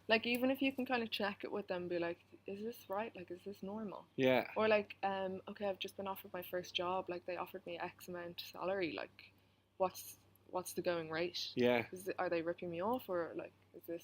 Like, even if you can kind of check it with them, be like, is this right? Like, is this normal? yeah, Or like, okay, I've just been offered my first job. Like, they offered me X amount salary. Like, what's the going rate? yeah, Are they ripping me off, or like, is this?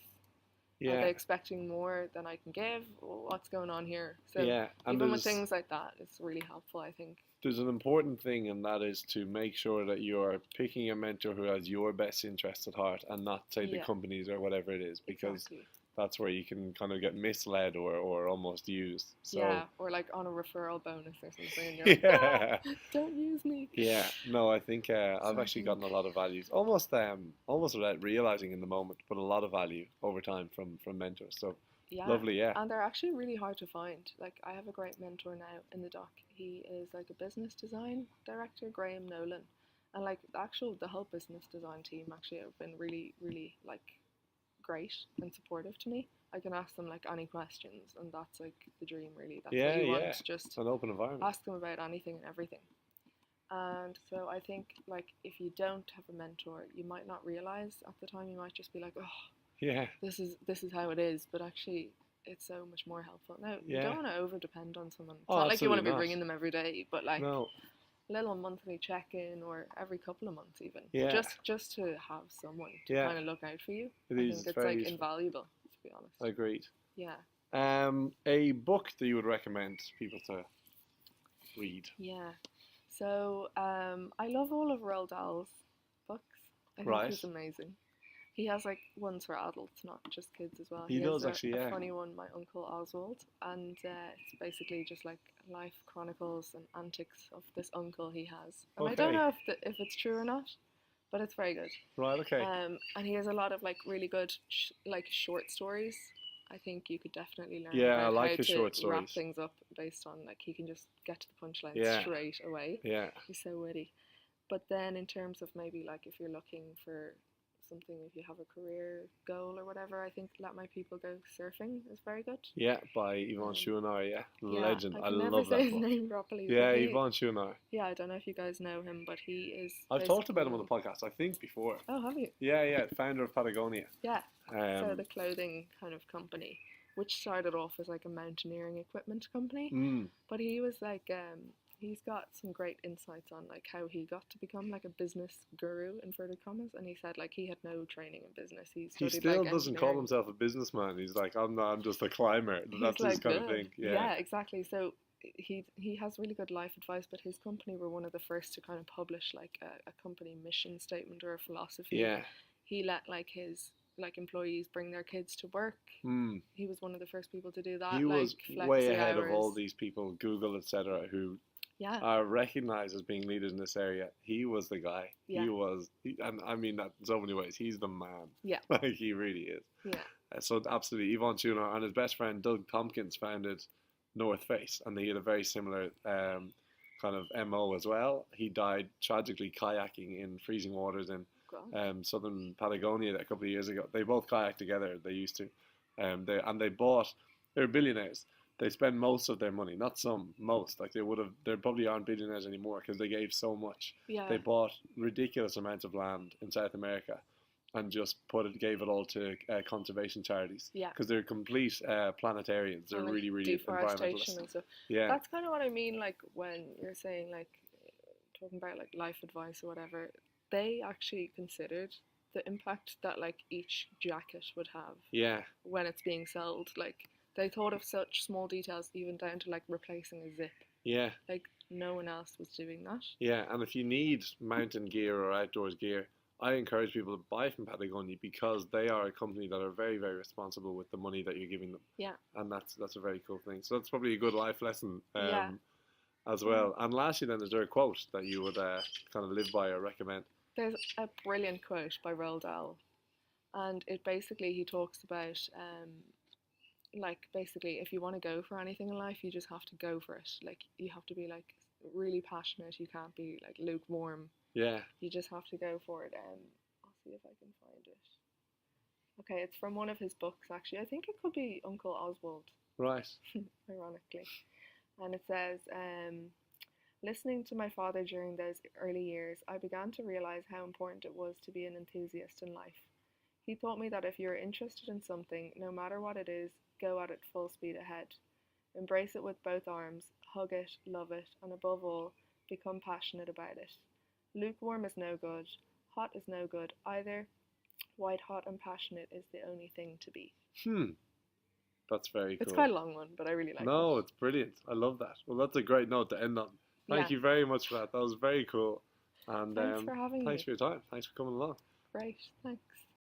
Are yeah, they expecting more than I can give? What's going on here? So yeah. And even with things like that, it's really helpful, I think. there's an important thing, and that is to make sure that you're picking a mentor who has your best interests at heart, and not say the Yeah, companies or whatever it is, because exactly. that's where you can kind of get misled or almost used. So Yeah, or like on a referral bonus or something, and you're like, yeah, don't use me. yeah. No, I think So I've I actually think, gotten a lot of values, almost without realizing in the moment, but a lot of value over time from mentors. So yeah, lovely, yeah. and they're actually really hard to find. Like, I have a great mentor now in the dock. He is like a business design director, Graham Nolan, and like the whole business design team actually have been really, really like great and supportive to me. I can ask them like any questions, and that's like the dream, really. That's what Yeah, you yeah. want, just An open environment. ask them about anything and everything. And so I think like if you don't have a mentor, you might not realize at the time. You might just be like, oh, Yeah, this is how it is, but actually it's so much more helpful. Now, you yeah. don't want to over depend on someone. It's Oh, not like you want to absolutely be not. ringing them every day, but like No, a little monthly check-in or every couple of months even. yeah, Just to have someone to yeah. kind of look out for you. It I is. think It's it's very like useful. invaluable, to be honest. Agreed. Yeah. A book that you would recommend people to read. Yeah. So I love all of Roald Dahl's books. I think Right. he's amazing. He has like ones for adults, not just kids as well. He has does actually, yeah. a funny one, My Uncle Oswald, and it's basically just like life chronicles and antics of this uncle he has. And I don't Okay. know if it's true or not, but it's very good. Right. Okay. And he has a lot of like really good like short stories. I think you could definitely learn Yeah, I about like how his to short wrap stories. things up based on like he can just get to the punchlines Yeah. straight away. Yeah. He's so witty. But then in terms of maybe like if you're looking for something, if you have a career goal or whatever, I think Let My People Go Surfing is very good. Yeah, by Yvon Um, Chouinard, yeah. yeah, Legend. I I can never love say that his book. name properly, but Yeah, he, Yvon Chouinard. yeah, I don't know if you guys know him, but he is I've talked about him on the basically. podcast, I think, before. Oh, have you? Yeah, yeah, founder of Patagonia. Yeah. So Um, the clothing kind of company, which started off as like a mountaineering equipment company, mm, but he was like, he's got some great insights on like how he got to become like a business guru, inverted commas, and he said like he had no training in business. He he studied still like doesn't call engineering. himself a businessman. He's like, I'm not, I'm just a climber. He's That's his like kind of good. thing. Yeah. Yeah, exactly. So he has really good life advice, but his company were one of the first to kind of publish like a company mission statement or a philosophy. Yeah. He let like his like employees bring their kids to work. Mm. He was one of the first people to do He that. Like was way flexi ahead of all hours. these people, Google, etc., who Yeah, are recognized as being leaders in this area. He was the guy. yeah, And I mean that in so many ways. He's the man. yeah, Like he really is. yeah. So absolutely, Yvon Chouinard and his best friend Doug Tompkins founded North Face, and they had a very similar kind of MO as well. He died tragically kayaking in freezing waters in God. southern Patagonia a couple of years ago. They both kayaked together. They used to, they were billionaires. They spend most of their money, not some, most. Like they would have, they probably aren't billionaires anymore because they gave so much. Yeah, They bought ridiculous amounts of land in South America and just gave it all to conservation charities. yeah. Because they're complete planetarians. They're And, like, really, really deforestation environmentalists. and stuff. Yeah, That's kind of what I mean. Like when you're saying like talking about like life advice or whatever, they actually considered the impact that like each jacket would have yeah, when it's being sold. Like they thought of such small details, even down to like replacing a zip. yeah, Like no one else was doing that. yeah. And if you need mountain gear or outdoors gear, I encourage people to buy from Patagonia because they are a company that are very, very responsible with the money that you're giving them. Yeah. And that's a very cool thing. So that's probably a good life lesson Yeah. as well. And lastly, then, is there a quote that you would kind of live by or recommend? There's a brilliant quote by Roald Dahl, and it basically he talks about like basically if you want to go for anything in life, you just have to go for it. Like you have to be like really passionate. You can't be like lukewarm. Yeah. You just have to go for it. I'll see if I can find it. Okay, it's from one of his books actually. I think it could be Uncle Oswald, Right. ironically. And it says, listening to my father during those early years, I began to realize how important it was to be an enthusiast in life. He taught me that if you're interested in something, no matter what it is, go at it full speed ahead. Embrace it with both arms, hug it, love it, and above all, become passionate about it. Lukewarm is no good, hot is no good either. White hot and passionate is the only thing to be. That's very cool. It's quite a long one, but I really like it. No, it's brilliant. I love that. Well, that's a great note to end on. Thank you very much for that. That was very cool. And Thanks for having me. thanks for your time. Thanks for coming along. Great, thanks.